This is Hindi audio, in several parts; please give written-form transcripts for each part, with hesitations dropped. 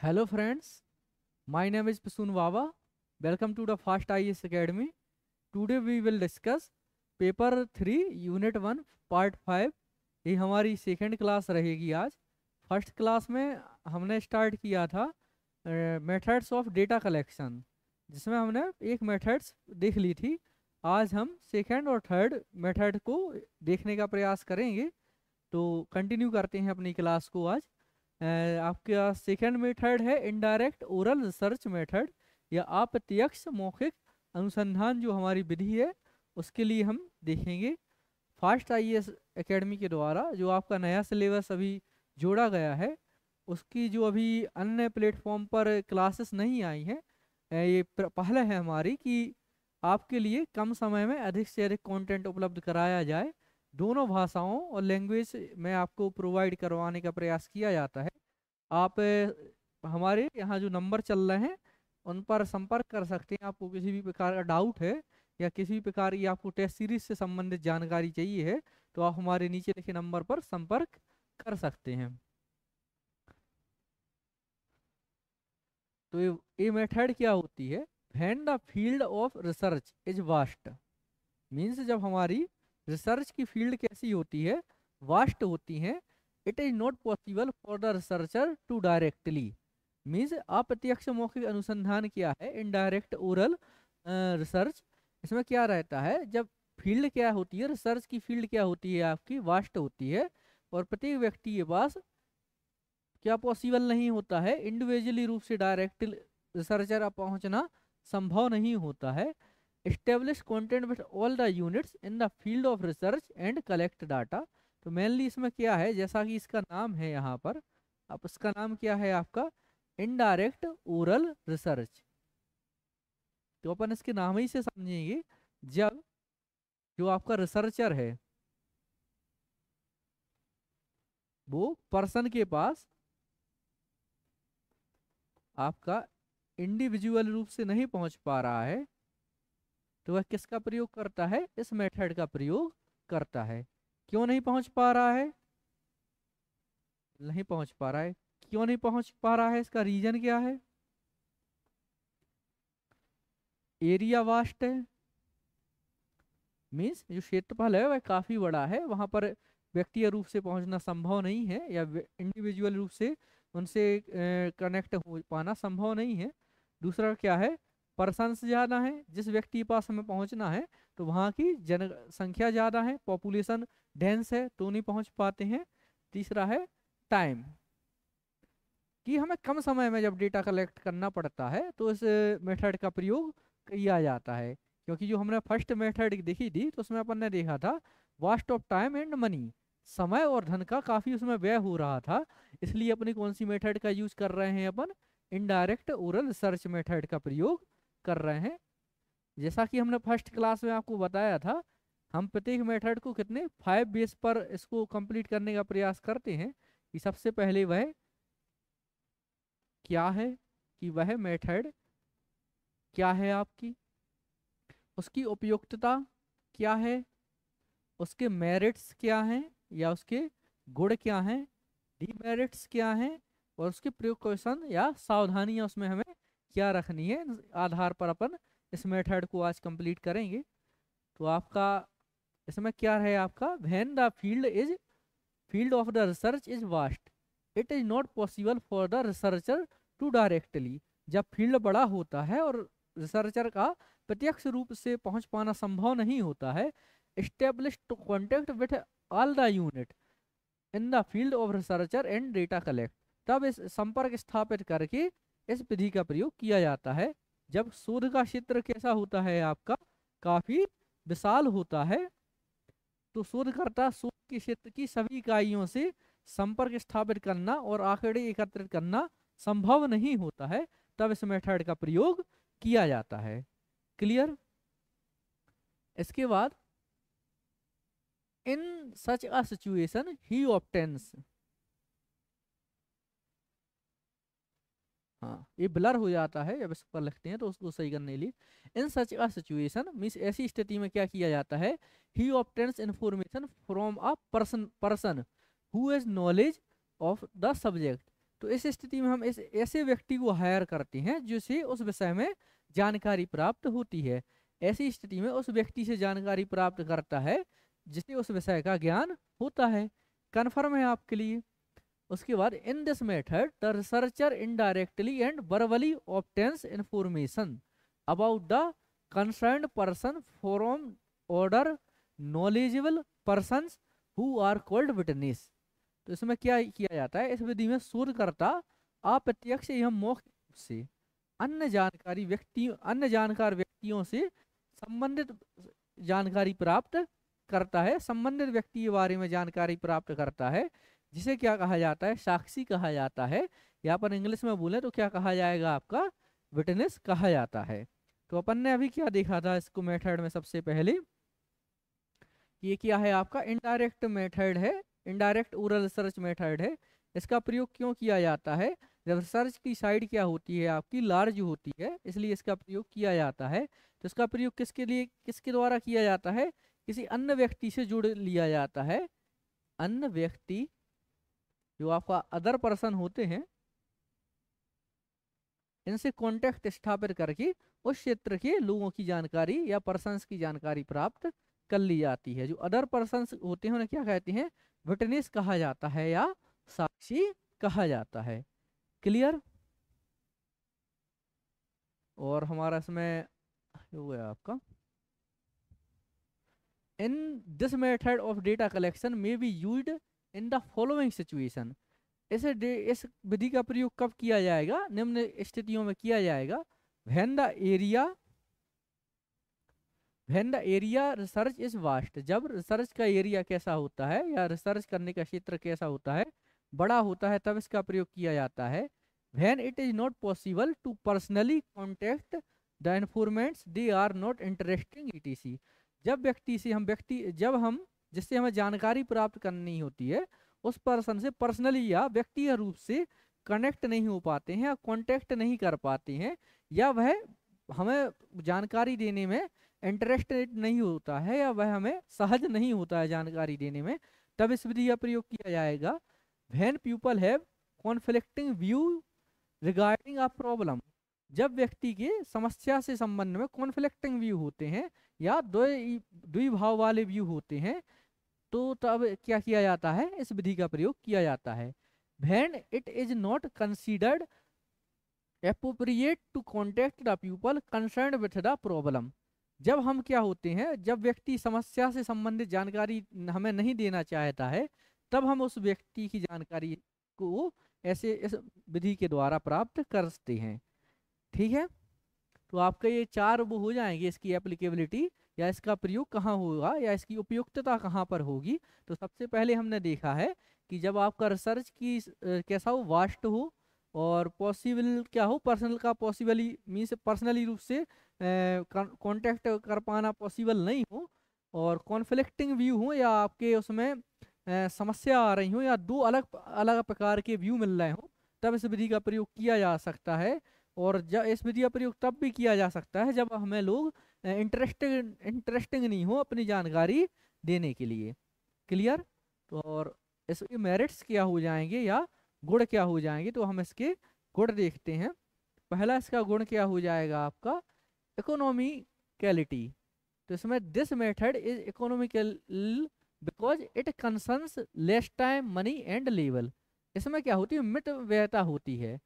Hello friends, my name is Pasun Wawa. Welcome to the Fast IAS Academy. Today we will discuss paper 3 unit 1 part 5। ये हमारी सेकंड क्लास रहेगी आज। फर्स्ट क्लास में हमने स्टार्ट किया था मेथड्स ऑफ डेटा कलेक्शन, जिसमें हमने एक मेथड्स देख ली थी। आज हम सेकंड और थर्ड मेथड को देखने का प्रयास करेंगे। तो कंटिन्यू करते हैं अपनी क्लास को आज। आपका सेकंड मेथड है इनडायरेक्ट ओरल रिसर्च मेथड, या अप्रत्यक्ष मौखिक अनुसंधान जो हमारी विधि है उसके लिए हम देखेंगे। फास्ट आईएएस एकेडमी के द्वारा जो आपका नया सिलेबस अभी जोड़ा गया है, उसकी जो अभी अन्य प्लेटफॉर्म पर क्लासेस नहीं आई हैं, ये पहले है हमारी कि आपके लिए कम समय में अधिक से अधिक कंटेंट उपलब्ध कराया जाए। दोनों भाषाओं और लैंग्वेज में आपको प्रोवाइड करवाने का प्रयास किया जाता है। आप हमारे यहाँ जो नंबर चल रहे हैं उन पर संपर्क कर सकते हैं। आपको किसी भी प्रकार का डाउट है या किसी भी प्रकार की आपको टेस्ट सीरीज से संबंधित जानकारी चाहिए है तो आप हमारे नीचे लिखे नंबर पर संपर्क कर सकते हैं। तो ये मेथड क्या होती है? When the field of research is vast, means जब हमारी रिसर्च की फील्ड कैसी होती है, वास्ट होती है। It is not possible for the researcher to directly, means अप्रत्यक्ष मौखिक अनुसंधान क्या है, इनडायरेक्ट ओरल रिसर्च। इसमें क्या रहता है, जब फील्ड क्या होती है, रिसर्च की फील्ड क्या होती है आपकी, वास्ट होती है, और प्रत्येक व्यक्ति के पास क्या पॉसिबल नहीं होता है, इंडिविजुअली रूप से डायरेक्ट रिसर्चर पहुंचना संभव नहीं होता है। Establish content with all the units in the field of research and collect data. तो मेनली इसमें क्या है, जैसा कि इसका नाम है यहाँ पर, अब इसका नाम क्या है आपका, इनडायरेक्ट ओरल रिसर्च। तो अपन इसके नाम ही से समझेंगे, जब जो आपका रिसर्चर है वो पर्सन के पास आपका इंडिविजुअल रूप से नहीं पहुंच पा रहा है, तो वह किसका प्रयोग करता है, इस मेथड का प्रयोग करता है। क्यों नहीं पहुंच पा रहा है? नहीं पहुंच पा रहा है, क्यों नहीं पहुंच पा रहा है, इसका रीजन क्या है? एरिया वास्ट है, मीन्स जो क्षेत्रफल है वह काफी बड़ा है, वहां पर व्यक्तिगत रूप से पहुंचना संभव नहीं है, या इंडिविजुअल रूप से उनसे कनेक्ट हो पाना संभव नहीं है। दूसरा क्या है, पर्सन्स ज़्यादा हैं, जिस व्यक्ति के पास हमें पहुंचना है तो वहाँ की जनसंख्या ज़्यादा है, पॉपुलेशन डेंस है, तो नहीं पहुंच पाते हैं। तीसरा है टाइम, कि हमें कम समय में जब डेटा कलेक्ट करना पड़ता है तो इस मेथड का प्रयोग किया जाता है। क्योंकि जो हमने फर्स्ट मेथड देखी थी तो उसमें अपन ने देखा था vast of time and money, समय और धन का काफ़ी उसमें व्यय हो रहा था। इसलिए अपनी कौन सी मेथड का यूज कर रहे हैं, अपन इनडायरेक्ट ओरल रिसर्च मेथड का प्रयोग कर रहे हैं। जैसा कि हमने फर्स्ट क्लास में आपको बताया था, हम प्रत्येक मेथड को कितने 5 बेस पर इसको कंप्लीट करने का प्रयास करते हैं। कि सबसे पहले वह क्या है, कि वह मेथड क्या है आपकी, उसकी उपयुक्तता क्या है, उसके मेरिट्स क्या हैं या उसके गुण क्या हैं, डीमेरिट्स क्या हैं, और उसके प्रिकॉशन या सावधानियां उसमें हमें क्या रखनी है, आधार पर अपन इस मेथड को आज कंप्लीट करेंगे। तो आपका इसमें क्या है आपका, when the field of the research is vast, it is not possible for the researcher to directly. जब फील्ड बड़ा होता है और रिसर्चर का प्रत्यक्ष रूप से पहुंच पाना संभव नहीं होता है, establish to contact with all the unit in the field of researcher and data collect, तब इस संपर्क स्थापित करके इस विधि का प्रयोग किया जाता है। जब शोध का क्षेत्र कैसा होता है आपका, काफी विशाल होता है, तो शोधकर्ता शोध के क्षेत्र की सभी इकाइयों से संपर्क स्थापित करना और आंकड़े एकत्रित करना संभव नहीं होता है, तब इस मेथड का प्रयोग किया जाता है। क्लियर? इसके बाद इन सच अ सिचुएशन ही ऑब्टेन्स, हाँ ये ब्लर हो जाता है जब इस पर लिखते हैं, तो उसको सही करने के लिए इन सच अ सिचुएशन मीन्स ऐसी स्थिति में क्या किया जाता है, he obtains information from a person who has knowledge of the subject, तो इस स्थिति में हम इस ऐसे व्यक्ति को हायर करते हैं जिसे उस विषय में जानकारी प्राप्त होती है। ऐसी स्थिति में उस व्यक्ति से जानकारी प्राप्त करता है जिसे उस विषय का ज्ञान होता है। कन्फर्म है आपके लिए। उसके बाद in this method the researcher indirectly and verbally obtains information about the concerned person from order knowledgeable persons who are called witness. तो इसमें क्या किया जाता है, इस विधि में शोधकर्ता अप्रत्यक्ष एवं मौखिक रूप से अन्य जानकार व्यक्तियों से संबंधित जानकारी प्राप्त करता है, संबंधित व्यक्ति के बारे में जानकारी प्राप्त करता है, जिसे क्या कहा जाता है, साक्षी कहा जाता है, या अपन इंग्लिश में बोले तो क्या कहा जाएगा, आपका विटनेस कहा जाता है। तो अपन ने अभी क्या देखा था इसको मेथड में, सबसे पहले ये क्या है आपका इनडायरेक्ट मेथड है, इनडायरेक्ट ओरल रिसर्च मेथड है। इसका प्रयोग क्यों किया जाता है, जब रिसर्च की साइड क्या होती है आपकी लार्ज होती है, इसलिए इसका प्रयोग किया जाता है। तो इसका प्रयोग किसके लिए, किसके द्वारा किया जाता है, किसी अन्य व्यक्ति से जुड़ लिया जाता है। अन्य व्यक्ति जो आपका अदर पर्सन होते हैं, इनसे कॉन्टेक्ट स्थापित करके उस क्षेत्र के लोगों की जानकारी या पर्सन्स की जानकारी प्राप्त कर ली जाती है। जो अदर पर्सन्स होते हैं उन्हें क्या कहते हैं, विटनेस कहा जाता है या साक्षी कहा जाता है। क्लियर। और हमारा इसमें हो गया आपका, इन this method of data collection may be used in the following situation. इस विधि का प्रयोग कब किया जाएगा, निम्न स्थितियों में किया जाएगा। When the area research is vast, जब रिसर्च का एरिया कैसा होता है या रिसर्च करने का क्षेत्र कैसा होता है, बड़ा होता है, तब इसका प्रयोग किया जाता है। When it is not possible to personally contact the informants they are not interesting etc। जब हम जिससे हमें जानकारी प्राप्त करनी होती है, उस पर्सन से पर्सनली या व्यक्तिगत रूप से कनेक्ट नहीं हो पाते हैं या कांटेक्ट नहीं कर पाते हैं, या वह हमें जानकारी देने में इंटरेस्टेड नहीं होता है, या वह हमें सहज नहीं होता है जानकारी देने में, तब इस विधि का प्रयोग किया जाएगा। When people have conflicting view regarding a problem, जब व्यक्ति के समस्या से संबंध में कॉन्फ्लिक्टिंग व्यू होते हैं या द्विभाव वाले व्यू होते हैं, तो तब क्या किया जाता है, इस विधि का प्रयोग किया जाता है। When it is not considered appropriate to contact the people concerned with the problem, जब हम क्या होते हैं, जब व्यक्ति समस्या से संबंधित जानकारी हमें नहीं देना चाहता है, तब हम उस व्यक्ति की जानकारी को ऐसे इस विधि के द्वारा प्राप्त करते हैं। ठीक है। तो आपका ये 4 वो हो जाएंगे, इसकी एप्लीकेबिलिटी या इसका प्रयोग कहाँ होगा या इसकी उपयुक्तता कहाँ पर होगी। तो सबसे पहले हमने देखा है कि जब आपका रिसर्च की कैसा हो, वास्ट हो, और पॉसिबल क्या हो, पर्सनल का पॉसिबली मीन्स पर्सनली रूप से कांटेक्ट कर पाना पॉसिबल नहीं हो, और कॉन्फ्लिक्टिंग व्यू हो, या आपके उसमें समस्या आ रही हो, या दो अलग अलग प्रकार के व्यू मिल रहे हो, तब इस विधि का प्रयोग किया जा सकता है। और जब इस विधि का प्रयोग तब भी किया जा सकता है जब हमें लोग इंटरेस्टिंग नहीं हो अपनी जानकारी देने के लिए। क्लियर। तो और इसके मेरिट्स क्या हो जाएंगे या गुण क्या हो जाएंगे, तो हम इसके गुण देखते हैं। पहला इसका गुण क्या हो जाएगा आपका, इकोनॉमिकलिटी। तो इसमें this method is economical because it concerns less time money and level. इसमें क्या होती है, मितव्ययता होती है।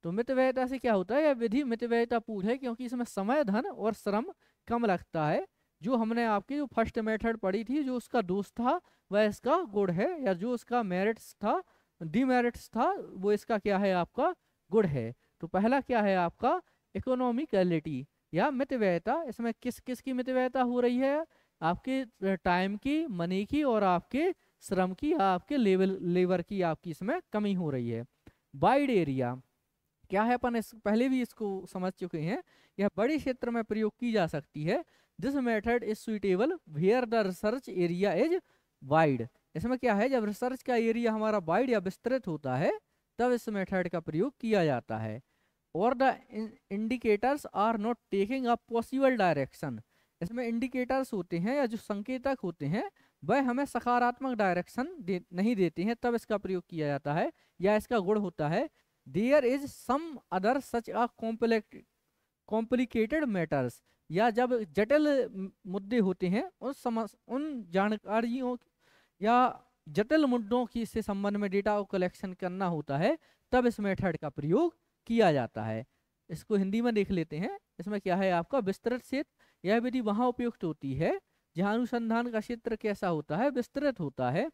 तो मितव्ययता से क्या होता है, यह विधि मितव्ययतापूर्ण है क्योंकि इसमें समय, धन और श्रम कम लगता है। जो हमने आपकी जो फर्स्ट मेथड पढ़ी थी, जो उसका दोष था वह इसका गुण है, या जो उसका मेरिट्स था, डीमेरिट्स था, वो इसका क्या है, आपका गुण है। तो पहला क्या है आपका इकोनॉमिकलिटी या मितव्ययता। इसमें किस किस की मितव्ययता हो रही है, आपके टाइम की, मनी की, और आपके श्रम की, आपके लेबर की आपकी इसमें कमी हो रही है। वाइड एरिया क्या है, अपन पहले भी इसको समझ चुके हैं, यह बड़े क्षेत्र में प्रयोग की जा सकती है। This method is suitable where the research area is wide. इसमें क्या है, जब रिसर्च का एरिया हमारा वाइड या विस्तृत होता है, तब इस मेथड का प्रयोग किया जाता है। और the indicators are not taking a possible direction. इसमें इंडिकेटर्स होते हैं या जो संकेतक होते हैं, वह हमें सकारात्मक डायरेक्शन नहीं देते हैं, तब इसका प्रयोग किया जाता है या इसका गुण होता है there is some other such a complicated matters, या जब जटिल मुद्दे होते हैं उन जानकारियों या जटिल मुद्दों की से संबंध में डेटा को कलेक्शन करना होता है, तब इस मेथड का प्रयोग किया जाता है। इसको हिंदी में देख लेते हैं। इसमें क्या है आपका विस्तृत क्षेत्र, यह विधि वहां उपयुक्त होती है जहां अनुसंधान का क्षेत्र कैसा होता है, विस्तृत होता है,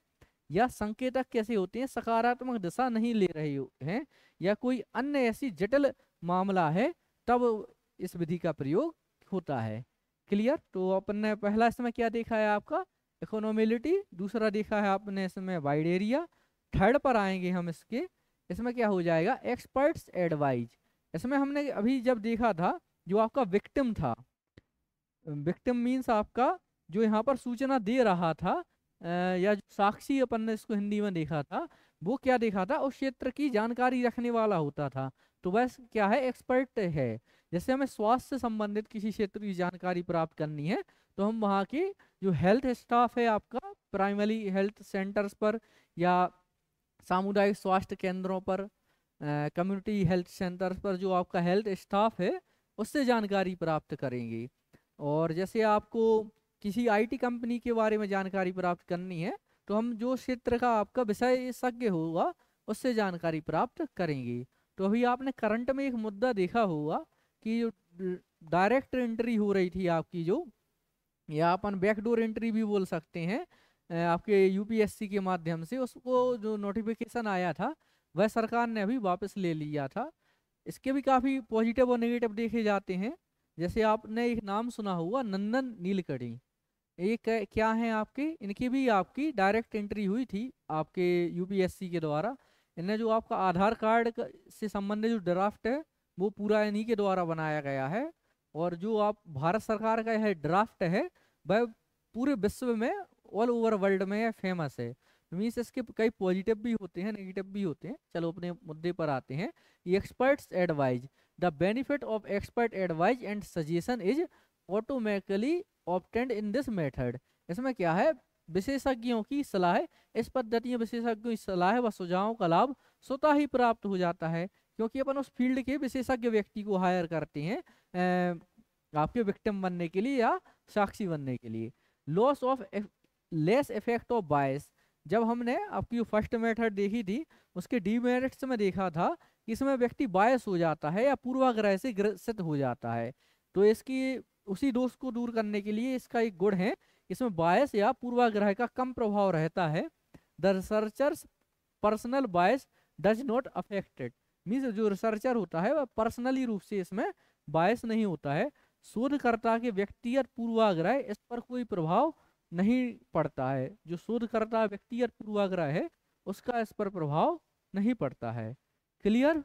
या संकेतक कैसे होते हैं, सकारात्मक दिशा नहीं ले रहे हैं, या कोई अन्य ऐसी जटिल मामला है, तब इस विधि का प्रयोग होता है। क्लियर। तो अपन ने पहला इसमें क्या देखा है आपका इकोनोमिलिटी, दूसरा देखा है आपने इसमें वाइड एरिया, थर्ड पर आएंगे हम इसके, इसमें क्या हो जाएगा एक्सपर्ट्स एडवाइज। इसमें हमने अभी जब देखा था जो आपका विक्टिम था, विक्टिम मीन्स आपका जो यहाँ पर सूचना दे रहा था या जो साक्षी अपन ने इसको हिंदी में देखा था, वो क्या देखा था उस क्षेत्र की जानकारी रखने वाला होता था, तो वह क्या है एक्सपर्ट है। जैसे हमें स्वास्थ्य से संबंधित किसी क्षेत्र की जानकारी प्राप्त करनी है तो हम वहाँ की जो हेल्थ स्टाफ है आपका प्राइमरी हेल्थ सेंटर्स पर या सामुदायिक स्वास्थ्य केंद्रों पर, कम्युनिटी हेल्थ सेंटर्स पर जो आपका हेल्थ स्टाफ है उससे जानकारी प्राप्त करेंगे। और जैसे आपको किसी आईटी कंपनी के बारे में जानकारी प्राप्त करनी है तो हम जो क्षेत्र का आपका विशेषज्ञ होगा उससे जानकारी प्राप्त करेंगे। तो अभी आपने करंट में एक मुद्दा देखा होगा कि जो डायरेक्ट एंट्री हो रही थी आपकी, जो या अपन बैकडोर एंट्री भी बोल सकते हैं, आपके यूपीएससी के माध्यम से उसको जो नोटिफिकेशन आया था वह सरकार ने अभी वापस ले लिया था। इसके भी काफ़ी पॉजिटिव और नेगेटिव देखे जाते हैं। जैसे आपने एक नाम सुना होगा नंदन नीलकणी, एक क्या है आपके, इनकी भी आपकी डायरेक्ट एंट्री हुई थी आपके यूपीएससी के द्वारा। इन्हें जो आपका आधार कार्ड से संबंधित जो ड्राफ्ट है वो पूरा इन्हीं के द्वारा बनाया गया है, और जो आप भारत सरकार का यह ड्राफ्ट है वह पूरे विश्व में ऑल ओवर वर्ल्ड में फेमस है। मीन्स इसके कई पॉजिटिव भी होते हैं नेगेटिव भी होते हैं। चलो अपने मुद्दे पर आते हैं। Experts advise, the benefit of expert advise and suggestion is automatically obtained in this method. इसमें क्या है विशेषज्ञों की सलाह, इस पद्धति में विशेषज्ञों की सलाह व सुझावों का लाभ स्वतः ही प्राप्त हो जाता है, क्योंकि अपन उस फील्ड के विशेषज्ञ व्यक्ति को हायर करते हैं आपके विक्टिम बनने के लिए या साक्षी बनने के लिए। Loss of less effect of बायस, जब हमने आपकी फर्स्ट मेथड देखी थी उसके डीमेरिट्स में देखा था कि इसमें व्यक्ति बायस हो जाता है या पूर्वाग्रह से ग्रसित हो जाता है, तो इसकी उसी दोष को दूर करने के लिए इसका एक गुण है, इसमें बायस या पूर्वाग्रह का कम प्रभाव रहता है। The researchers personal bias does not affected, means जो रिसर्चर होता है वह पर्सनली रूप से इसमें बायस नहीं होता है। शोधकर्ता के व्यक्तिगत पूर्वाग्रह इस पर कोई प्रभाव नहीं पड़ता है, जो शोधकर्ता व्यक्तिगत पूर्वाग्रह है उसका इस पर प्रभाव नहीं पड़ता है। क्लियर।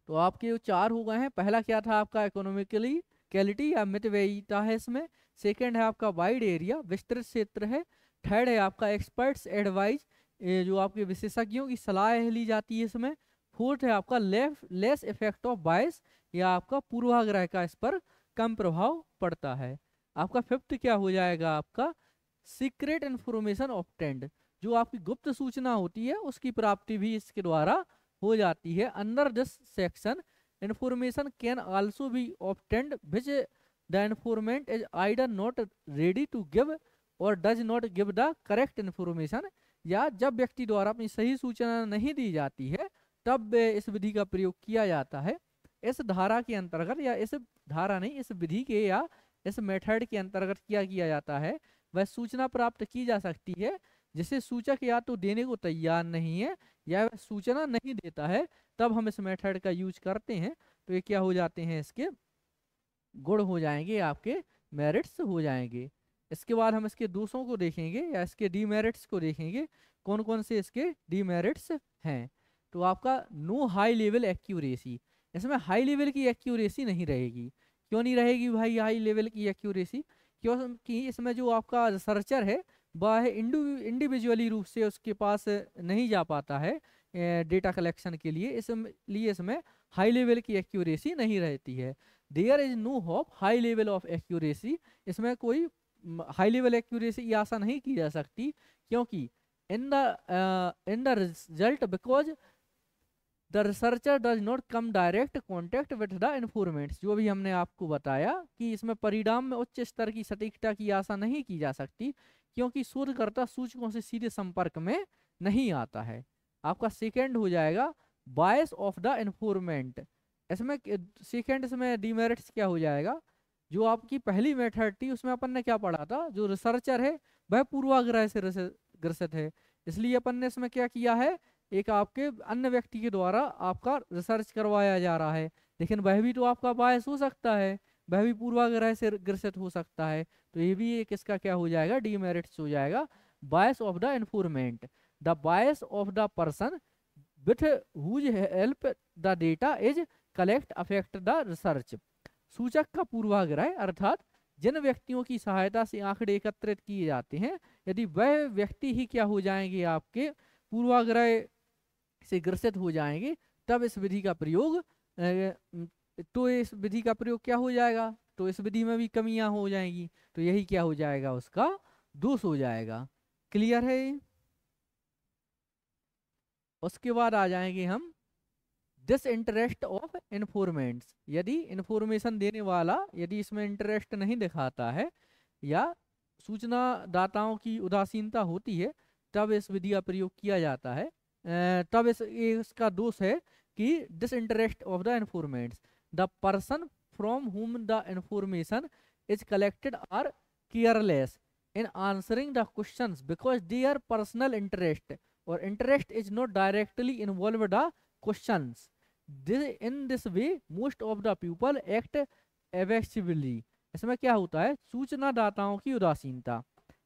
तो आपके जो चार हो गए हैं, पहला क्या था आपका इकोनॉमिकली कैलिटी या मितव्ययिता है इसमें, सेकंड है आपका वाइड एरिया विस्तृत क्षेत्र है, थर्ड है आपका एक्सपर्ट्स एडवाइज जो आपके विशेषज्ञों की सलाह ली जाती है इसमें, फोर्थ है आपका लेस इफेक्ट ऑफ बायस या आपका पूर्वाग्रह का इस पर कम प्रभाव पड़ता है। आपका फिफ्थ क्या हो जाएगा आपका सीक्रेट इंफॉर्मेशन ऑब्टेन्ड, जो आपकी गुप्त सूचना होती है उसकी प्राप्ति भी इसके द्वारा हो जाती है। Under this section information can also be obtained which the informant is either not ready to give और does not give the correct information, या जब व्यक्ति द्वारा अपनी सही सूचना नहीं दी जाती है तब इस विधि का प्रयोग किया जाता है। इस धारा के अंतर्गत या इस धारा नहीं इस विधि के या इस मेथड के अंतर्गत क्या किया जाता है, वह सूचना प्राप्त की जा सकती है जिसे सूचक या तो देने को तैयार नहीं है या वह सूचना नहीं देता है, तब हम इस मेथड का यूज करते हैं। तो ये क्या हो जाते हैं इसके गुण हो जाएंगे, आपके मेरिट्स हो जाएंगे। इसके बाद हम इसके दोषों को देखेंगे या इसके डीमेरिट्स को देखेंगे, कौन कौन से इसके डीमेरिट्स हैं। तो आपका नो हाई लेवल एक्यूरेसी, इसमें हाई लेवल की एक्यूरेसी नहीं रहेगी। क्यों नहीं रहेगी भाई हाई लेवल की एक्यूरेसी, क्योंकि इसमें जो आपका रिसर्चर है वह इंडिविजुअली रूप से उसके पास नहीं जा पाता है डेटा कलेक्शन के लिए, इसलिए इसमें हाई लेवल की एक्यूरेसी नहीं रहती है। There is no hope high level of accuracy, इसमें कोई हाई लेवल एक्यूरेसी आशा नहीं की जा सकती, क्योंकि in the result because the researcher does not come direct contact with the informants, जो भी हमने आपको बताया कि इसमें परिणाम में उच्च स्तर की सटीकता की आशा नहीं की जा सकती, क्योंकि शोधकर्ता सूचकों से सीधे संपर्क में नहीं आता है। आपका सेकेंड हो जाएगा बायस ऑफ द इन्फॉर्मेंट। इसमें सेकेंड इसमें डीमेरिट्स क्या हो जाएगा, जो आपकी पहली मेथड थी उसमें अपन ने क्या पढ़ा था, जो रिसर्चर है वह पूर्वाग्रह से ग्रसित है, इसलिए अपन ने इसमें क्या किया है, एक आपके अन्य व्यक्ति के द्वारा आपका रिसर्च करवाया जा रहा है, लेकिन वह भी तो आपका बायस हो सकता है, वह भी पूर्वाग्रह से ग्रसित हो सकता है, तो ये भी एक इसका क्या हो जाएगा, डीमेरिट्स हो जाएगा। Bias of the informant, the bias of the person with whose help the data is collect affect the research. सूचक का पूर्वाग्रह अर्थात जिन व्यक्तियों की सहायता से आंकड़े एकत्रित किए जाते हैं, यदि वह व्यक्ति ही क्या हो जाएंगे, आपके पूर्वाग्रह से ग्रसित हो जाएंगे, तब इस विधि का प्रयोग तो इस विधि का प्रयोग क्या हो जाएगा, तो इस विधि में भी कमियां हो जाएंगी, तो यही क्या हो जाएगा, उसका दोष हो जाएगा। क्लियर है। उसके बाद आ जाएंगे हम डिसइंटरेस्ट ऑफ इन्फॉर्मेंट्स। यदि इंफॉर्मेशन देने वाला यदि इसमें इंटरेस्ट नहीं दिखाता है या सूचना दाताओं की उदासीनता होती है, तब इस विधि का प्रयोग किया जाता है। तब इसका दोष है कि disinterest of the informants, the person from whom the information is collected are careless in answering the questions because their personal interest और interest is not directly involve the questions. In this way most of the people act evasively। इसमें क्या होता है, सूचना दाताओं की उदासीनता।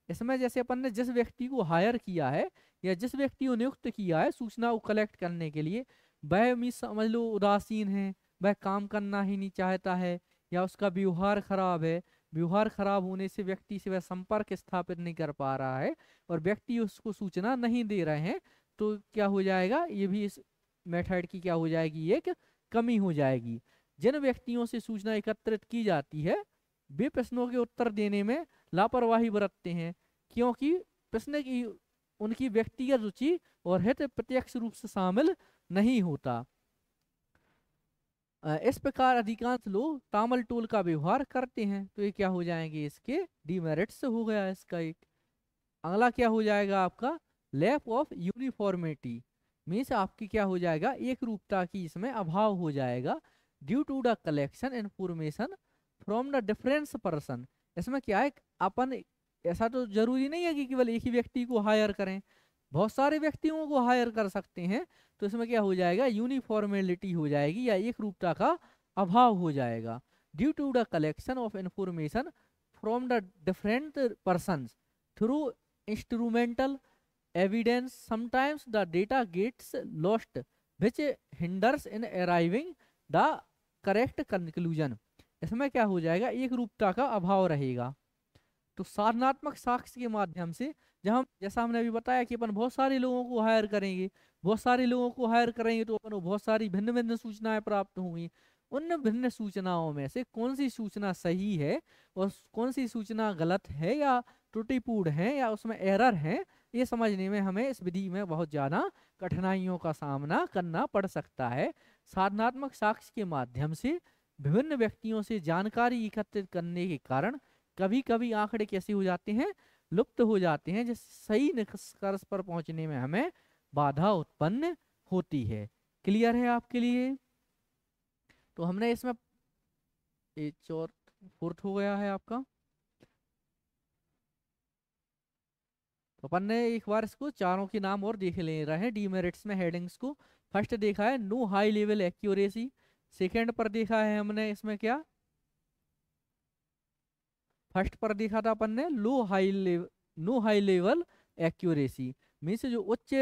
इसमें जैसे अपन ने जिस व्यक्ति को हायर किया है या जिस व्यक्ति को नियुक्त किया है सूचना को कलेक्ट करने के लिए, वह भी समझ लो उदासीन है, वह काम करना ही नहीं चाहता है या उसका व्यवहार खराब है, व्यवहार खराब होने से व्यक्ति से वह संपर्क स्थापित नहीं कर पा रहा है और व्यक्ति उसको सूचना नहीं दे रहे हैं, तो क्या हो जाएगा, ये भी इस मेथड की क्या हो जाएगी, एक कमी हो जाएगी। जिन व्यक्तियों से सूचना एकत्रित की जाती है वे प्रश्नों के उत्तर देने में लापरवाही बरतते हैं, क्योंकि प्रश्न की उनकी व्यक्तिगत रुचि और हित प्रत्यक्ष रूप से शामिल नहीं होता। इस प्रकार अधिकांश लोग तामल टोल का व्यवहार करते हैं, तो ये क्या हो जाएंगे, इसके डीमेरिट्स हो गया इसका एक। अगला क्या हो जाएगा आपका, लैक ऑफ यूनिफॉर्मिटी, मीन्स आपकी क्या हो जाएगा, एक रूपता की इसमें अभाव हो जाएगा। Due to the collection information from the difference person. इसमें क्या है, अपन ऐसा तो जरूरी नहीं है कि केवल एक ही व्यक्ति को हायर करें, बहुत सारे व्यक्तियों को हायर कर सकते हैं, तो इसमें क्या हो जाएगा, यूनिफॉर्मेलिटी हो जाएगी या एक रूपता का अभाव हो जाएगा। Due to the collection of information from the different person through instrumental evidence sometimes the data gets lost which hinders in arriving the correct conclusion। इसमें क्या हो जाएगा, एक रूपता का अभाव रहेगा। तो साधनात्मक साक्ष्य के माध्यम से जब जैसा हमने अभी बताया कि अपन बहुत सारे लोगों को हायर करेंगे, बहुत सारे लोगों को हायर करेंगे तो अपन को बहुत सारी भिन्न भिन्न सूचनाएं प्राप्त होंगी। उन भिन्न सूचनाओं में से कौन सी सूचना सही है और कौन सी सूचना गलत है या त्रुटिपूर्ण है या उसमें एरर है, ये समझने में हमें इस विधि में बहुत ज़्यादा कठिनाइयों का सामना करना पड़ सकता है। साधनात्मक साक्ष्य के माध्यम से विभिन्न व्यक्तियों से जानकारी एकत्रित करने के कारण कभी कभी आंकड़े कैसे हो जाते हैं, लुप्त हो जाते हैं, जिस सही निष्कर्ष पर पहुंचने में हमें बाधा उत्पन्न होती है। क्लियर है आपके लिए। तो हमने इसमें फोर्थ हो गया है आपका। तो अपन ने एक बार इसको चारों के नाम और देख ले रहे हैं डीमेरिट्स में हेडिंग्स को। फर्स्ट देखा है no high level accuracy, second पर देखा है हमने इसमें क्या, फर्स्ट पर देखा था अपन ने no high level accuracy, means जो उच्च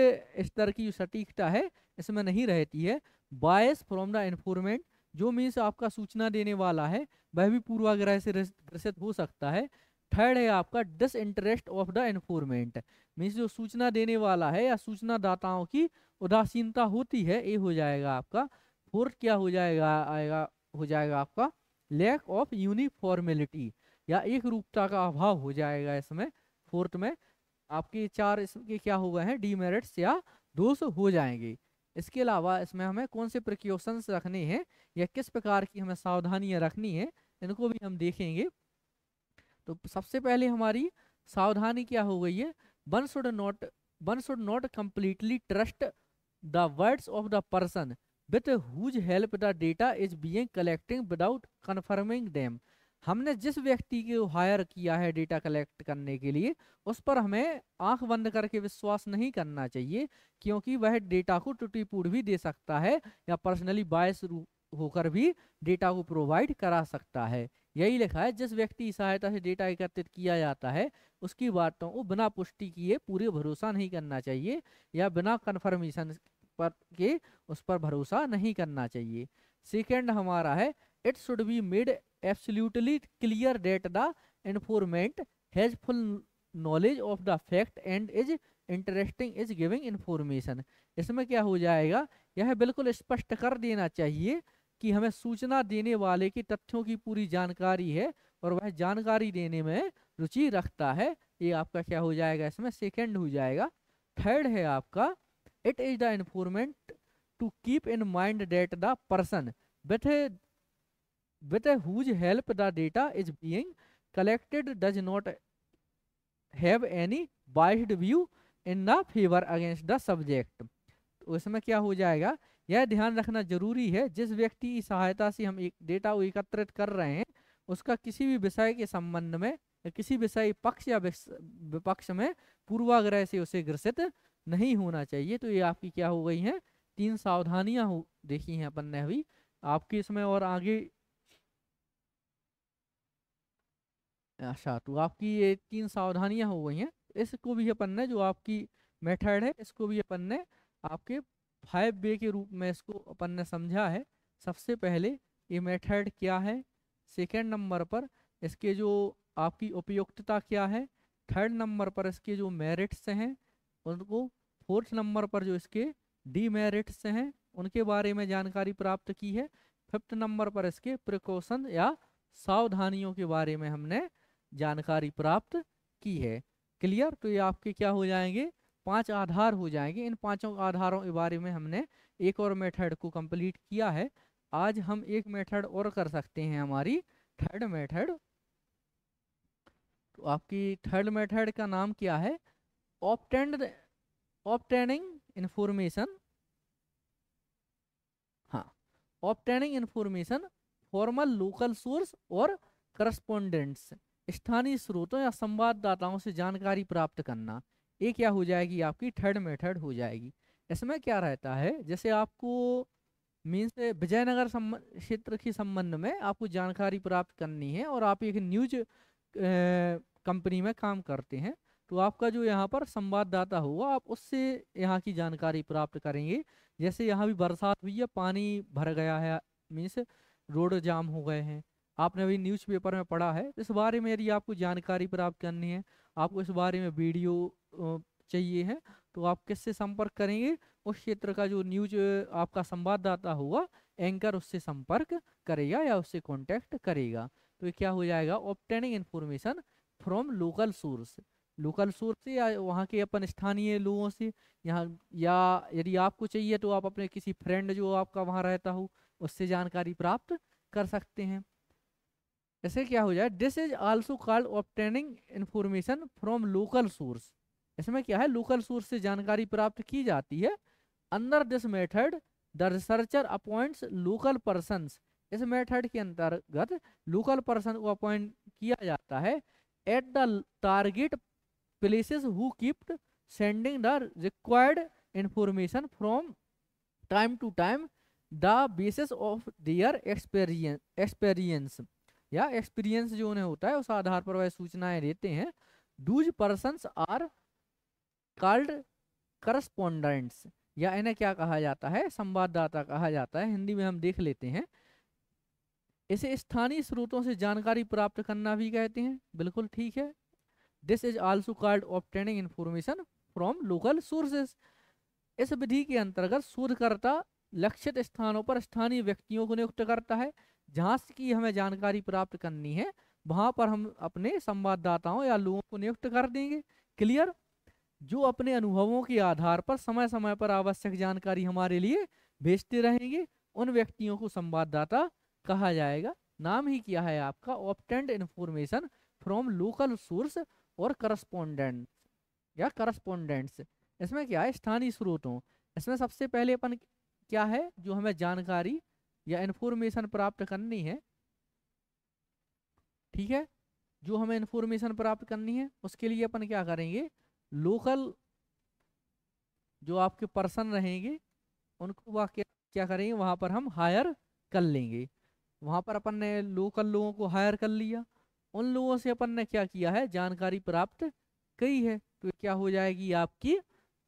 स्तर की जो सटीकता है इसमें नहीं रहती है। बायस फ्रॉम द इन्फॉर्मेंट, जो मीन्स आपका सूचना देने वाला है वह भी पूर्वाग्रह से ग्रसित हो सकता है। थर्ड है आपका disinterest of the informant, means जो सूचना देने वाला है या सूचना दाताओं की उदासीनता होती है, ये हो जाएगा आपका। फोर्थ क्या हो जाएगा, हो जाएगा आपका लैक ऑफ यूनिफॉर्मेलिटी, या एक रूपता का अभाव हो जाएगा। इसमें फोर्थ में आपके 4 इसके क्या हो गए हैं, डीमेरिट्स या दोष हो जाएंगे। इसके अलावा इसमें हमें कौन से प्रिकॉशंस रखने हैं या किस प्रकार की हमें सावधानियां रखनी है, इनको भी हम देखेंगे। तो सबसे पहले हमारी सावधानी क्या हो गई है, one should not completely trust the words of the person with whose help the data is being collecting without confirming them. हमने जिस व्यक्ति को हायर किया है डेटा कलेक्ट करने के लिए, उस पर हमें आंख बंद करके विश्वास नहीं करना चाहिए, क्योंकि वह डेटा को त्रुटिपूर्ण भी दे सकता है या पर्सनली बायस होकर भी डेटा को प्रोवाइड करा सकता है। यही लिखा है, जिस व्यक्ति की सहायता से डेटा एकत्रित किया जाता है उसकी बातों को बिना पुष्टि किए पूरे भरोसा नहीं करना चाहिए या बिना कंफर्मेशन पर के उस पर भरोसा नहीं करना चाहिए। सेकंड हमारा है, it should be made absolutely clear that the informant has full knowledge of the fact and is interesting is giving information. इसमें क्या हो जाएगा, यह बिल्कुल स्पष्ट कर देना चाहिए कि हमें सूचना देने वाले की तथ्यों की पूरी जानकारी है और वह जानकारी देने में रुचि रखता है। ये आपका क्या हो जाएगा, इसमें सेकंड हो जाएगा। थर्ड है आपका, it is the informant to keep in mind that the person with whose help the data is being collected does not have any biased view in the favor against the subject। तो इसमें क्या हो जाएगा, यह ध्यान रखना जरूरी है जिस व्यक्ति की सहायता से हम एक डेटा को एकत्रित कर रहे हैं उसका किसी भी विषय के संबंध में या किसी विषय पक्ष या विपक्ष में पूर्वाग्रह से उसे ग्रसित नहीं होना चाहिए। तो ये आपकी क्या हो गई हैं, 3 सावधानियां हो देखी हैं अपन ने अभी। आपकी इसमें और आगे अच्छा, तो आपकी ये 3 सावधानियां हो गई हैं। इसको भी अपन ने, जो आपकी मेथड है, इसको भी अपन ने आपके 5 वे के रूप में इसको अपन ने समझा है। सबसे पहले ये मेथड क्या है, सेकंड नंबर पर इसके जो आपकी उपयुक्तता क्या है, थर्ड नंबर पर इसके जो मेरिट्स हैं उनको, फोर्थ नंबर पर जो इसके डीमेरिट्स हैं उनके बारे में जानकारी प्राप्त की है, फिफ्थ नंबर पर इसके प्रिकॉशन या सावधानियों के बारे में हमने जानकारी प्राप्त की है। क्लियर। तो ये आपके क्या हो जाएंगे, 5 आधार हो जाएंगे। इन 5 आधारों के बारे में हमने एक और मेथड को कंप्लीट किया है। आज हम एक मेथड और कर सकते हैं, हमारी थर्ड मेथड। तो आपकी थर्ड मेथड का नाम क्या है, ऑब्टेनिंग इंफॉर्मेशन, हाँ, obtaining information formal local source और करस्पोंडेंट्स, स्थानीय स्रोतों या संवाददाताओं से जानकारी प्राप्त करना। ये क्या हो जाएगी, आपकी थर्ड मेथड हो जाएगी। इसमें क्या रहता है, जैसे आपको मीन्स विजयनगर क्षेत्र के संबंध में आपको जानकारी प्राप्त करनी है और आप एक न्यूज कंपनी में काम करते हैं, तो आपका जो यहाँ पर संवाददाता होगा आप उससे यहाँ की जानकारी प्राप्त करेंगे। जैसे यहाँ भी बरसात हुई है, पानी भर गया है, मीन्स रोड जाम हो गए हैं, आपने अभी न्यूज़पेपर में पढ़ा है। इस बारे में यदि आपको जानकारी प्राप्त करनी है, आपको इस बारे में वीडियो चाहिए है, तो आप किससे संपर्क करेंगे, उस क्षेत्र का जो न्यूज आपका संवाददाता होगा, एंकर, उससे संपर्क करेगा या उससे कांटेक्ट करेगा। तो ये क्या हो जाएगा, obtaining information from local source, local source से या वहाँ के अपन स्थानीय लोगों से, यहाँ या यदि आपको चाहिए तो आप अपने किसी फ्रेंड जो आपका वहाँ रहता हो उससे जानकारी प्राप्त कर सकते हैं। ऐसे क्या हो जाए, this is also called obtaining information from local source. इसमें क्या है, लोकल सोर्स से जानकारी प्राप्त की जाती है। Under this method the researcher appoints local persons, इस मेथड के अंतर्गत लोकल पर्सन को अपॉइंट किया जाता है at the target places who keep sending the required information from time to time the basis of their experience, या एक्सपीरियंस जो उन्हें होता है उस आधार पर वह सूचनाएं देते हैं। दूज पर्सन्स आर कॉल्ड करस्पोंडेंट्स, या इन्हें क्या कहा जाता है, संवाददाता कहा जाता है। हिंदी में हम देख लेते हैं, इसे स्थानीय स्रोतों से जानकारी प्राप्त करना भी कहते हैं, बिल्कुल ठीक है। This is also called obtaining information from local sources. इस विधि के अंतर्गत शोधकर्ता लक्षित स्थानों पर स्थानीय व्यक्तियों को नियुक्त करता है, जहाँ की हमें जानकारी प्राप्त करनी है वहां पर हम अपने संवाददाताओं या लोगों को नियुक्त कर देंगे। क्लियर? जो अपने अनुभवों के आधार पर समय समय पर आवश्यक जानकारी हमारे लिए भेजते रहेंगे, उन व्यक्तियों को संवाददाता कहा जाएगा। नाम ही क्या है आपका? Obtained information from local source और करस्पोंडेंट या करस्पोंडेंट्स। इसमें क्या है? स्थानीय स्रोतों। इसमें सबसे पहले अपन क्या है जो हमें जानकारी या इंफॉर्मेशन प्राप्त करनी है, ठीक है, जो हमें इंफॉर्मेशन प्राप्त करनी है उसके लिए अपन क्या करेंगे, लोकल जो आपके पर्सन रहेंगे उनको वह क्या क्या करेंगे, वहां पर हम हायर कर लेंगे। वहां पर अपन ने लोकल लोगों को हायर कर लिया, उन लोगों से अपन ने क्या किया है, जानकारी प्राप्त की है। तो क्या हो जाएगी आपकी,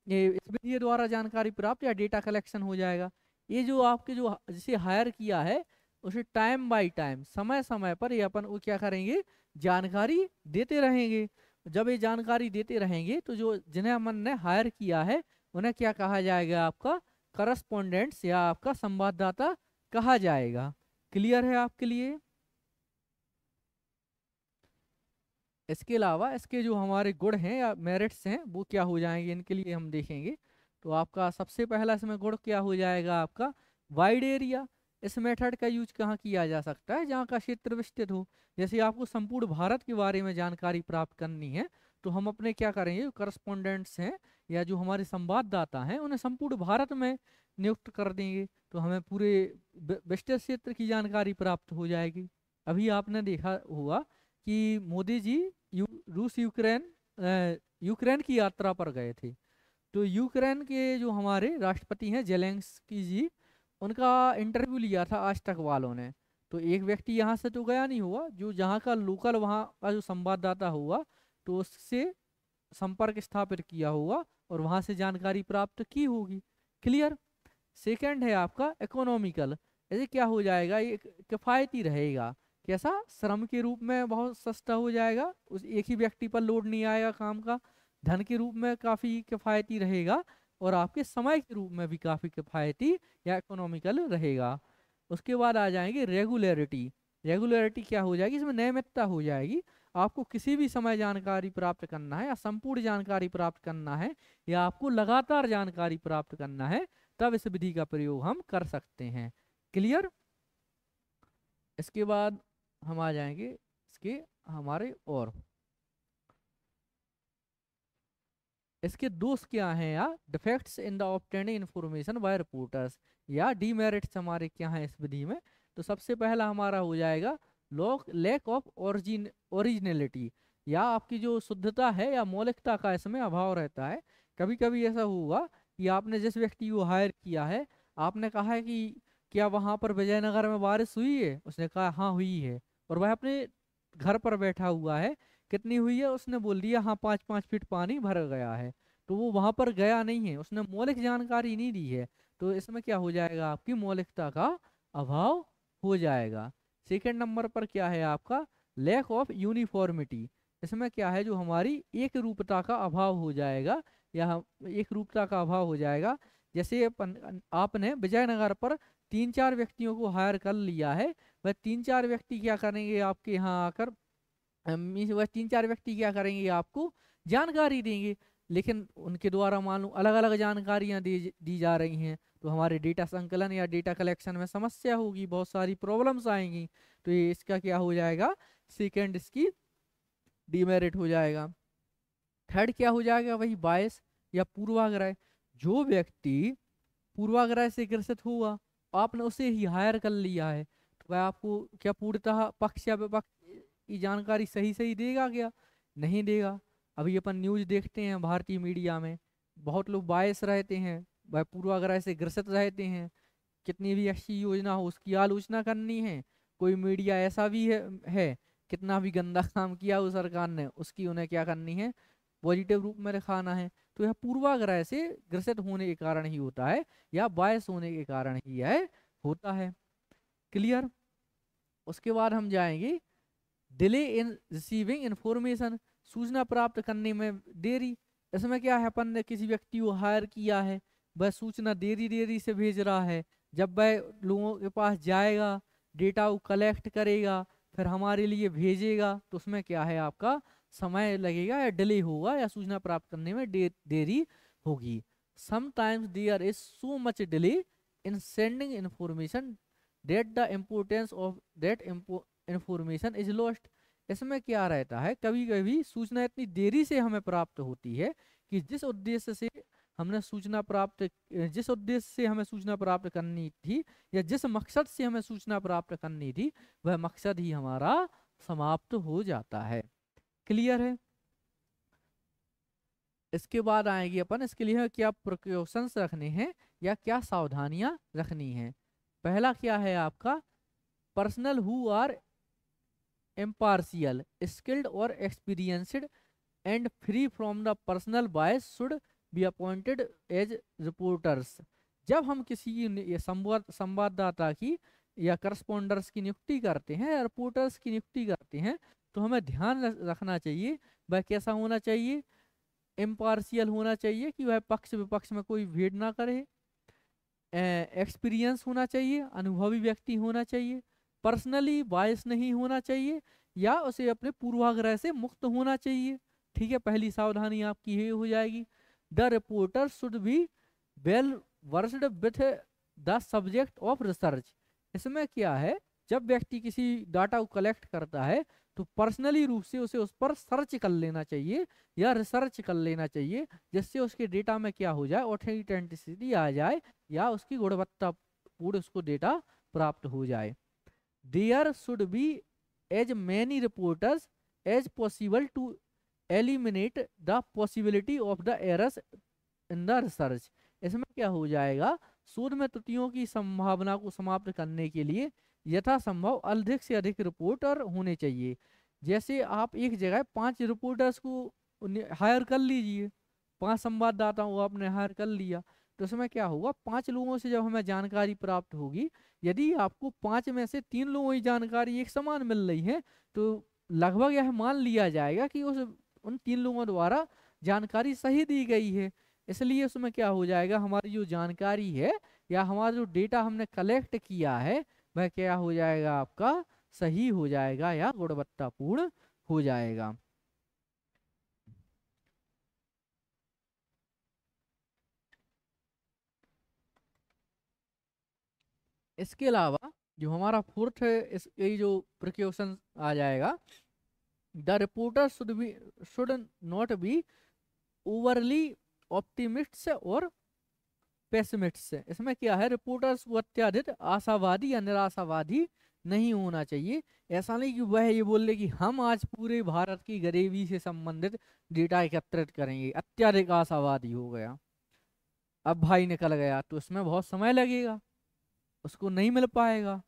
ये इस विधि द्वारा जानकारी प्राप्त या डेटा कलेक्शन हो जाएगा। ये जो आपके जो जिसे हायर किया है उसे टाइम बाय टाइम, समय समय पर ये अपन वो क्या करेंगे, जानकारी देते रहेंगे। जब ये जानकारी देते रहेंगे तो जो जिन्हें अपन ने हायर किया है उन्हें क्या कहा जाएगा, आपका करस्पोंडेंट्स या आपका संवाददाता कहा जाएगा। क्लियर है आपके लिए? इसके अलावा इसके जो हमारे गुण हैं या मेरिट्स हैं वो क्या हो जाएंगे, इनके लिए हम देखेंगे। तो आपका सबसे पहला इसमें गुण क्या हो जाएगा, आपका वाइड एरिया। इस मेथड का यूज कहाँ किया जा सकता है, जहाँ का क्षेत्र विस्तृत हो। जैसे आपको संपूर्ण भारत के बारे में जानकारी प्राप्त करनी है तो हम अपने क्या करेंगे, करस्पोंडेंट्स हैं या जो हमारे संवाददाता हैं उन्हें संपूर्ण भारत में नियुक्त कर देंगे, तो हमें पूरे विस्तृत क्षेत्र की जानकारी प्राप्त हो जाएगी। अभी आपने देखा होगा कि मोदी जी रूस यूक्रेन की यात्रा पर गए थे। तो यूक्रेन के जो हमारे राष्ट्रपति हैं जेलेंस्की जी, उनका इंटरव्यू लिया था आज तक वालों ने। तो एक व्यक्ति यहाँ से तो गया नहीं हुआ, जो जहाँ का लोकल वहाँ का जो संवाददाता हुआ तो उससे संपर्क स्थापित किया होगा और वहां से जानकारी प्राप्त की होगी। क्लियर? सेकंड है आपका इकोनॉमिकल। ऐसे क्या हो जाएगा, ये किफायती रहेगा। कैसा? श्रम के रूप में बहुत सस्ता हो जाएगा, उस एक ही व्यक्ति पर लोड नहीं आएगा काम का। धन के रूप में काफी किफायती रहेगा और आपके समय के रूप में भी काफी किफायती या इकोनॉमिकल रहेगा। उसके बाद आ जाएंगे रेगुलरिटी। रेगुलरिटी क्या हो जाएगी, इसमें नियमितता हो जाएगी। आपको किसी भी समय जानकारी प्राप्त करना है या संपूर्ण जानकारी प्राप्त करना है या आपको लगातार जानकारी प्राप्त करना है, तब इस विधि का प्रयोग हम कर सकते हैं। क्लियर? इसके बाद हम आ जाएंगे इसके हमारे और इसके दोष क्या हैं या defects in the obtaining information bye reporters या डीमेरिट्स हमारे क्या हैं इस विधि में। तो सबसे पहला हमारा हो जाएगा लैक ऑफ ओरिजिनलिटी, या आपकी जो शुद्धता है या मौलिकता का इसमें अभाव रहता है। कभी कभी ऐसा हुआ कि आपने जिस व्यक्ति को हायर किया है, आपने कहा है कि क्या वहां पर विजयनगर में बारिश हुई है, उसने कहा हाँ हुई है, और वह अपने घर पर बैठा हुआ है। कितनी हुई है, उसने बोल दिया हाँ 5-5 फीट पानी भर गया है। तो वो वहां पर गया नहीं है, उसने मौलिक जानकारी नहीं दी है। तो इसमें क्या हो जाएगा, आपकी मौलिकता का अभाव हो जाएगा। सेकंड नंबर पर क्या है आपका लैक ऑफ यूनिफॉर्मिटी। इसमें क्या है, जो हमारी एक रूपता का अभाव हो जाएगा या एक रूपता का अभाव हो जाएगा। जैसे आपने विजयनगर पर 3-4 व्यक्तियों को हायर कर लिया है, वह 3-4 व्यक्ति क्या करेंगे आपके यहाँ आकर, मीन्स वह 3-4 व्यक्ति क्या करेंगे, आपको जानकारी देंगे, लेकिन उनके द्वारा मालूम अलग अलग जानकारियां दी जा रही हैं। तो हमारे डेटा संकलन या डेटा कलेक्शन में समस्या होगी, बहुत सारी प्रॉब्लम्स आएंगी। तो ये इसका क्या हो जाएगा, सेकेंड इसकी डीमेरिट हो जाएगा। थर्ड क्या हो जाएगा, वही बायस या पूर्वाग्रह। जो व्यक्ति पूर्वाग्रह से ग्रसित हुआ, आपने उसे ही हायर कर लिया है, तो वह आपको क्या पूर्णतः पक्ष या विपक्ष की जानकारी सही सही देगा क्या? नहीं देगा। अभी अपन न्यूज देखते हैं भारतीय मीडिया में, बहुत लोग बायस रहते हैं, वह पूर्वाग्रह से ग्रसित रहते हैं। कितनी भी अच्छी योजना हो उसकी आलोचना करनी है। कोई मीडिया ऐसा भी है कितना भी गंदा काम किया हो सरकार ने, उसकी उन्हें क्या करनी है, पॉजिटिव रूप में दिखाना है। तो यह पूर्वाग्रह से ग्रसित होने के कारण ही होता है या बायस होने के कारण ही यह होता है। क्लियर? उसके बाद हम जाएंगे डिले इन रिसीविंग इंफॉर्मेशन, सूचना प्राप्त करने में देरी। इसमें क्या है, अपन ने किसी व्यक्ति को हायर किया है, वह सूचना देरी देरी से भेज रहा है। जब वह लोगों के पास जाएगा, डेटा को कलेक्ट करेगा, फिर हमारे लिए भेजेगा, तो उसमें क्या है आपका समय लगेगा या डिले होगा या सूचना प्राप्त करने में देरी होगी। Sometimes there is so much delay in sending information that the importance of that information is lost. इसमें क्या रहता है, कभी कभी सूचना इतनी देरी से हमें प्राप्त होती है कि जिस उद्देश्य से हमें सूचना प्राप्त करनी थी या जिस मकसद से हमें सूचना प्राप्त करनी थी, वह मकसद ही हमारा समाप्त हो जाता है। क्लियर है? इसके बाद आएगी अपन, इसके लिए क्या प्रिकॉशंस रखने हैं या क्या सावधानियां रखनी हैं। पहला क्या है आपका, personal who are impartial, skilled or experienced and free from the personal bias should be appointed as reporters। जब हम किसी संवाददाता की या करस्पॉन्डर्स की नियुक्ति करते हैं या रिपोर्टर्स की नियुक्ति करते हैं, तो हमें ध्यान रखना चाहिए वह कैसा होना चाहिए, इम्पार्शियल होना चाहिए कि वह पक्ष विपक्ष में कोई भेद ना करे, एक्सपीरियंस होना चाहिए, अनुभवी व्यक्ति होना चाहिए, पर्सनली बायस नहीं होना चाहिए या उसे अपने पूर्वाग्रह से मुक्त होना चाहिए। ठीक है, पहली सावधानी आपकी ये हो जाएगी। The reporter should be well versed with the subject of research. इसमें क्या है, जब व्यक्ति किसी डाटा को कलेक्ट करता है तो पर्सनली रूप से उसे उस पर सर्च कर लेना चाहिए या रिसर्च कर लेना चाहिए, जिससे उसके डेटा में क्या हो जाए, ऑथेंटिसिटी आ जाए या उसकी गुणवत्ता पूर्ण उसको डेटा प्राप्त हो जाए। There should be as many reporters as possible to eliminate the possibility of the errors in the research. इसमें क्या हो जाएगा, शोध में त्रुटियों की संभावना को समाप्त करने के लिए यथासंभव अधिक से अधिक रिपोर्टर होने चाहिए। जैसे आप एक जगह 5 रिपोर्टर्स को हायर कर लीजिए, 5 संवाददाताओं को आपने हायर कर लिया, तो उसमें क्या होगा, 5 लोगों से जब हमें जानकारी प्राप्त होगी, यदि आपको 5 में से 3 लोगों की जानकारी एक समान मिल रही है, तो लगभग यह मान लिया जाएगा कि उन 3 लोगों द्वारा जानकारी सही दी गई है। इसलिए उसमें क्या हो जाएगा, हमारी जो जानकारी है या हमारा जो डेटा हमने कलेक्ट किया है वह क्या हो जाएगा, आपका सही हो जाएगा या गुणवत्तापूर्ण हो जाएगा। इसके अलावा जो हमारा फोर्थ है, इस ये जो प्रिकॉशन आ जाएगा, the reporter should not be overly optimist और पेसिमिस्ट। इसमें क्या है, रिपोर्टर्स को अत्यधिक आशावादी या निराशावादी नहीं होना चाहिए। ऐसा नहीं कि वह ये बोल ले कि हम आज पूरे भारत की गरीबी से संबंधित डेटा एकत्रित करेंगे, अत्यधिक आशावादी हो गया, अब भाई निकल गया, तो इसमें बहुत समय लगेगा, उसको नहीं मिल पाएगा।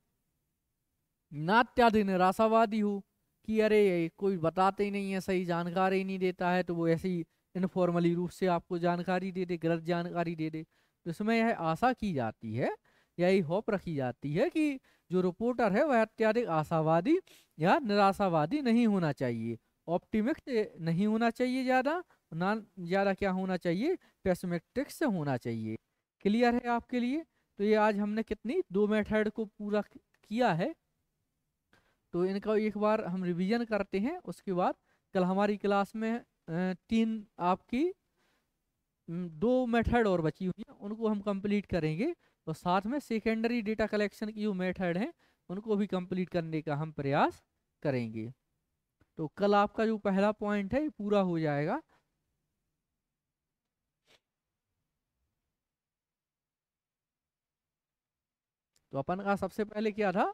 ना अत्यधिक निराशावादी हो कि अरे कोई बताते ही नहीं है, सही जानकारी नहीं देता है, तो वो ऐसे ही इनफॉर्मली रूप से आपको जानकारी दे दे, गलत जानकारी दे दे। तो इसमें यह आशा की जाती है, यही होप रखी जाती है कि जो रिपोर्टर है वह अत्यधिक आशावादी या निराशावादी नहीं होना चाहिए, ऑप्टिमिस्ट नहीं होना चाहिए ज़्यादा, ना ज़्यादा क्या होना चाहिए, पेसिमिस्टिक से होना चाहिए। क्लियर है आपके लिए? तो ये आज हमने कितनी 2 मेथड को पूरा किया है, तो इनका एक बार हम रिवीजन करते हैं। उसके बाद कल हमारी क्लास में 3 आपकी 2 मेथड और बची हुई हैं, उनको हम कंप्लीट करेंगे, और साथ में सेकेंडरी डेटा कलेक्शन की जो मेथड हैं उनको भी कंप्लीट करने का हम प्रयास करेंगे। तो कल आपका जो पहला पॉइंट है ये पूरा हो जाएगा। तो अपन का सबसे पहले क्या था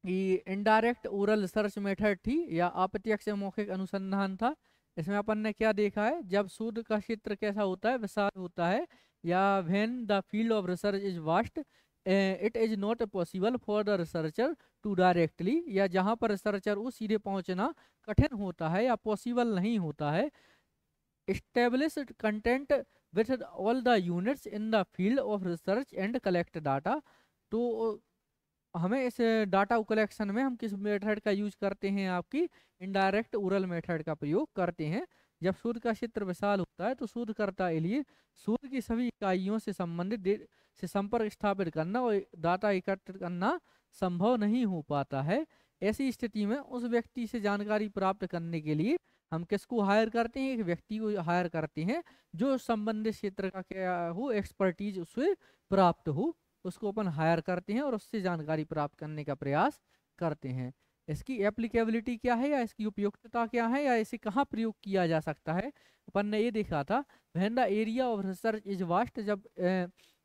कि इनडायरेक्ट ओरल रिसर्च मेथड थी या अप्रत्यक्ष मौखिक अनुसंधान था। इसमें अपन ने क्या देखा है, जब शोध का क्षेत्र कैसा होता है, विशाल होता है, या when the field of research is vast it is not possible for the researcher to directly, या जहाँ पर रिसर्चर को सीधे पहुँचना कठिन होता है या पॉसिबल नहीं होता है, establish content with all the units in the field of research and collect data. तो हमें इस डाटा कलेक्शन में हम किस मेथड का यूज करते हैं, आपकी इनडायरेक्ट ओरल मेथड का प्रयोग करते हैं। जब शोध का क्षेत्र विशाल होता है तो शोधकर्ता के लिए शोध की सभी इकाइयों से संबंधित से संपर्क स्थापित करना और डाटा एकत्रित करना संभव नहीं हो पाता है। ऐसी स्थिति में उस व्यक्ति से जानकारी प्राप्त करने के लिए हम किसको हायर करते हैं, एक व्यक्ति को हायर करते हैं जो संबंधित क्षेत्र का क्या हो, एक्सपर्टीज उससे प्राप्त हो, उसको अपन हायर करते हैं और उससे जानकारी प्राप्त करने का प्रयास करते हैं। इसकी एप्लीकेबिलिटी क्या है या इसकी उपयुक्तता क्या है या इसे कहाँ प्रयोग किया जा सकता है, अपन ने ये देखा था। When the area of research is vast, जब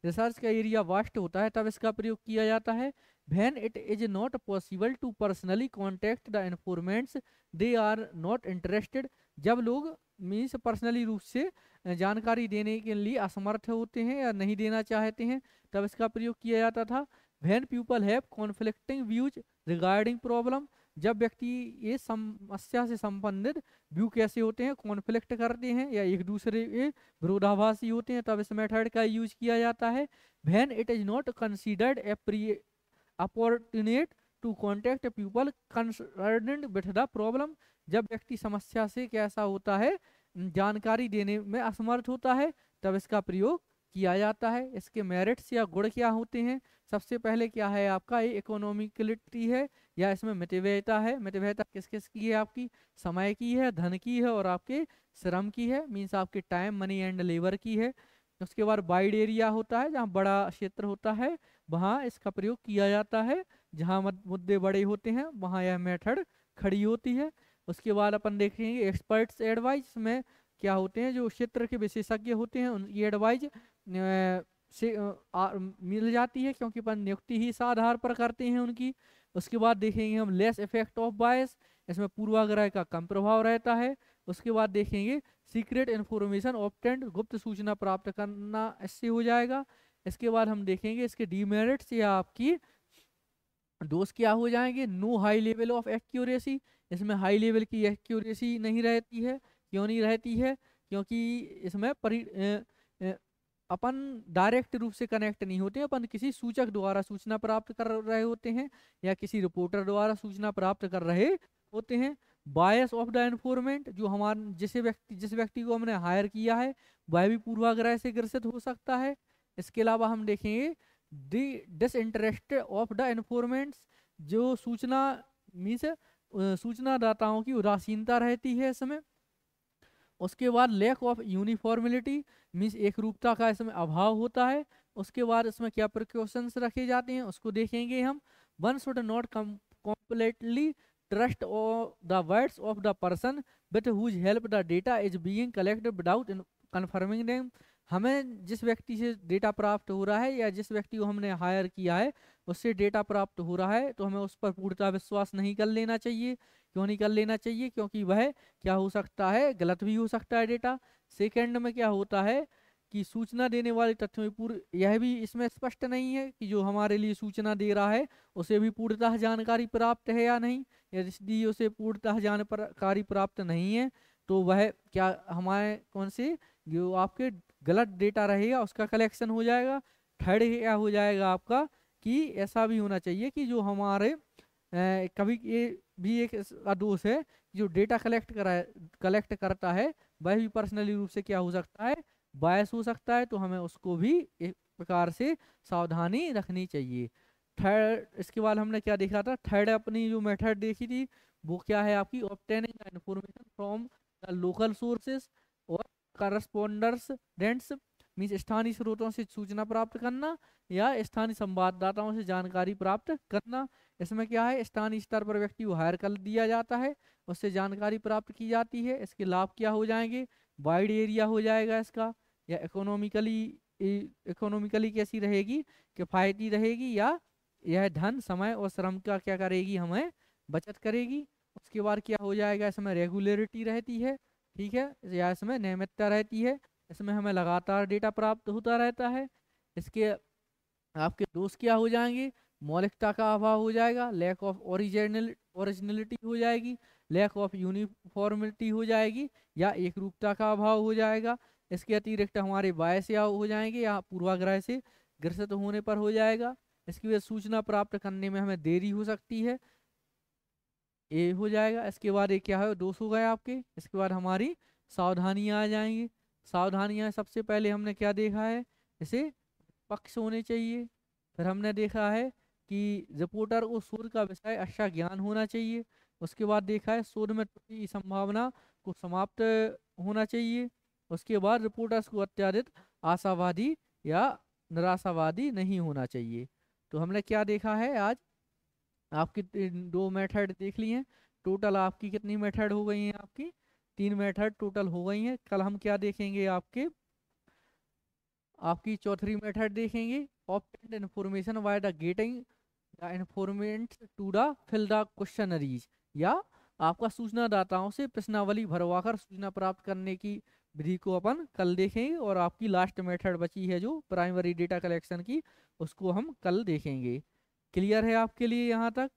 रिसर्च का एरिया वास्ट होता है तब इसका प्रयोग किया जाता है। When it is not possible to personally contact the informants they are not interested, जब लोग मीन्स पर्सनली रूप से जानकारी देने के लिए असमर्थ होते हैं या नहीं देना चाहते हैं, तब इसका प्रयोग किया जाता था। When people have conflicting views regarding problem, जब व्यक्ति ये समस्या से संबंधित व्यू कैसे होते हैं, कॉन्फ्लिक्ट करते हैं या एक दूसरे के विरोधाभासी होते हैं, तब इस मेथड का यूज किया जाता है। When it is not considered opportune to contact people concerned with the problem, जब व्यक्ति समस्या से कैसा होता है, जानकारी देने में असमर्थ होता है, तब इसका प्रयोग किया जाता है। इसके मेरिट्स या गुण क्या होते हैं, सबसे पहले क्या है आपका, ये इकोनॉमिकलिटी है या इसमें मितव्ययिता है। मितव्ययिता किस किस की है, आपकी समय की है, धन की है और आपके श्रम की है, मीन्स आपके टाइम, मनी एंड लेबर की है। उसके बाद वाइड एरिया होता है, जहाँ बड़ा क्षेत्र होता है वहाँ इसका प्रयोग किया जाता है, जहाँ मुद्दे बड़े होते हैं वहाँ यह मेथड खड़ी होती है। उसके बाद अपन देखेंगे एक्सपर्ट्स एडवाइस में क्या होते हैं, जो क्षेत्र के विशेषज्ञ होते हैं उनकी एडवाइज से मिल जाती है, क्योंकि अपन नियुक्ति ही इस आधार पर करते हैं उनकी। उसके बाद देखेंगे हम लेस इफेक्ट ऑफ बायस, इसमें पूर्वाग्रह का कम प्रभाव रहता है। उसके बाद देखेंगे सीक्रेट इन्फॉर्मेशन ऑब्टेंड, गुप्त सूचना प्राप्त करना इससे हो जाएगा। इसके बाद हम देखेंगे इसके डीमेरिट्स या आपकी दोष क्या हो जाएंगे। No high level of accuracy, इसमें हाई लेवल की एक्यूरेसी नहीं रहती है। क्यों नहीं रहती है, क्योंकि इसमें अपन डायरेक्ट रूप से कनेक्ट नहीं होते, अपन किसी सूचक द्वारा सूचना प्राप्त कर रहे होते हैं या किसी रिपोर्टर द्वारा सूचना प्राप्त कर रहे होते हैं। बायस ऑफ द इन्फॉर्मेंट, जो हमारे जिस व्यक्ति को हमने हायर किया है वह भी पूर्वाग्रह से ग्रसित हो सकता है। इसके अलावा हम देखेंगे डिसइंटरेस्ट ऑफ द इन्फॉर्मेंट्स, जो सूचना मीन्स सूचना दाताओं की उदासीनता रहती है इसमें। उसके बाद लैक ऑफ यूनिफॉर्मिलिटी, मीन्स एक रूपता का इसमें अभाव होता है। उसके बाद इसमें क्या प्रिकॉशंस रखे जाते हैं उसको देखेंगे हम। One should not completely trust the words of the person with whose help the data is being collected without confirming them, हमें जिस व्यक्ति से डेटा प्राप्त हो रहा है या जिस व्यक्ति को हमने हायर किया है उससे डेटा प्राप्त हो रहा है तो हमें उस पर पूर्णतः विश्वास नहीं कर लेना चाहिए। क्यों नहीं कर लेना चाहिए, क्योंकि वह क्या हो सकता है, गलत भी हो सकता है डेटा। सेकंड में क्या होता है कि सूचना देने वाले तथ्यों में पूर्ण, यह भी इसमें स्पष्ट नहीं है कि जो हमारे लिए सूचना दे रहा है उसे भी पूर्णतः जानकारी प्राप्त है या नहीं। यदि उसे पूर्णतः जानकारी प्राप्त नहीं है तो वह क्या हमारे कौन से जो आपके गलत डेटा रहेगा उसका कलेक्शन हो जाएगा। थर्ड क्या हो जाएगा आपका कि ऐसा भी होना चाहिए कि जो हमारे कभी ये भी एक दोष है, जो डेटा कलेक्ट करता है वह भी पर्सनली रूप से क्या हो सकता है, बायस हो सकता है, तो हमें उसको भी एक प्रकार से सावधानी रखनी चाहिए। थर्ड, इसके बाद हमने क्या देखा था, थर्ड अपनी जो मेथड देखी थी वो क्या है आपकी, obtaining information from the local sources और करस्पॉन्डेंट्स, मीन्स स्थानीय स्रोतों से सूचना प्राप्त करना या स्थानीय संवाददाताओं से जानकारी प्राप्त करना। इसमें क्या है, स्थानीय स्तर पर व्यक्ति को हायर कर दिया जाता है, उससे जानकारी प्राप्त की जाती है। इसके लाभ क्या हो जाएंगे, वाइड एरिया हो जाएगा इसका, या इकोनॉमिकली कैसी रहेगी, किफायती रहेगी, या यह धन समय और श्रम का क्या करेगी, हमें बचत करेगी। उसके बाद क्या हो जाएगा, इसमें रेगुलरिटी रहती है, ठीक है, या इसमें नियमितता रहती है, इसमें हमें लगातार डेटा प्राप्त होता रहता है। इसके आपके दोष क्या हो जाएंगे, मौलिकता का अभाव हो जाएगा, लैक ऑफ ओरिजिनलिटी हो जाएगी, लैक ऑफ यूनिफॉर्मिटी हो जाएगी, या एक रूपता का अभाव हो जाएगा। इसके अतिरिक्त हमारे बायस या हो जाएंगे या पूर्वाग्रह से ग्रसित होने पर हो जाएगा। इसकी वजह सूचना प्राप्त करने में हमें देरी हो सकती है, ये हो जाएगा। इसके बाद ये क्या है, दोष हो गए आपके। इसके बाद हमारी सावधानियां आ जाएंगी। सावधानियां सबसे पहले हमने क्या देखा है, इसे पक्ष होने चाहिए। फिर हमने देखा है कि रिपोर्टर को शोध का विषय अच्छा ज्ञान होना चाहिए। उसके बाद देखा है शोध में त्रुटि की संभावना को समाप्त होना चाहिए। उसके बाद रिपोर्टर्स को अत्यधिक आशावादी या निराशावादी नहीं होना चाहिए। तो हमने क्या देखा है आज, आपकी दो मेथड देख ली हैं। टोटल आपकी कितनी मेथड हो गई हैं, आपकी 3 मेथड टोटल हो गई हैं। कल हम क्या देखेंगे, आपकी चौथी मेथड देखेंगे, obtained information by the getting the informant to the fill the questionnaires, या आपका सूचनादाताओं से प्रश्नावली भरवाकर सूचना प्राप्त करने की विधि को अपन कल देखेंगे। और आपकी लास्ट मेथड बची है जो प्राइमरी डेटा कलेक्शन की, उसको हम कल देखेंगे। क्लियर है आपके लिए यहाँ तक?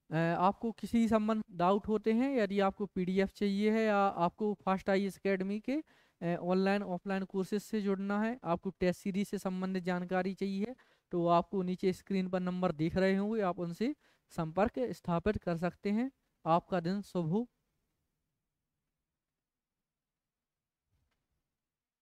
आपको किसी संबंध डाउट होते हैं, यदि आपको पीडीएफ चाहिए है या आपको फास्ट आईएएस एकेडमी के ऑनलाइन ऑफलाइन कोर्सेज से जुड़ना है, आपको टेस्ट सीरीज से संबंधित जानकारी चाहिए, तो आपको नीचे स्क्रीन पर नंबर दिख रहे होंगे, आप उनसे संपर्क स्थापित कर सकते हैं। आपका दिन शुभ हो।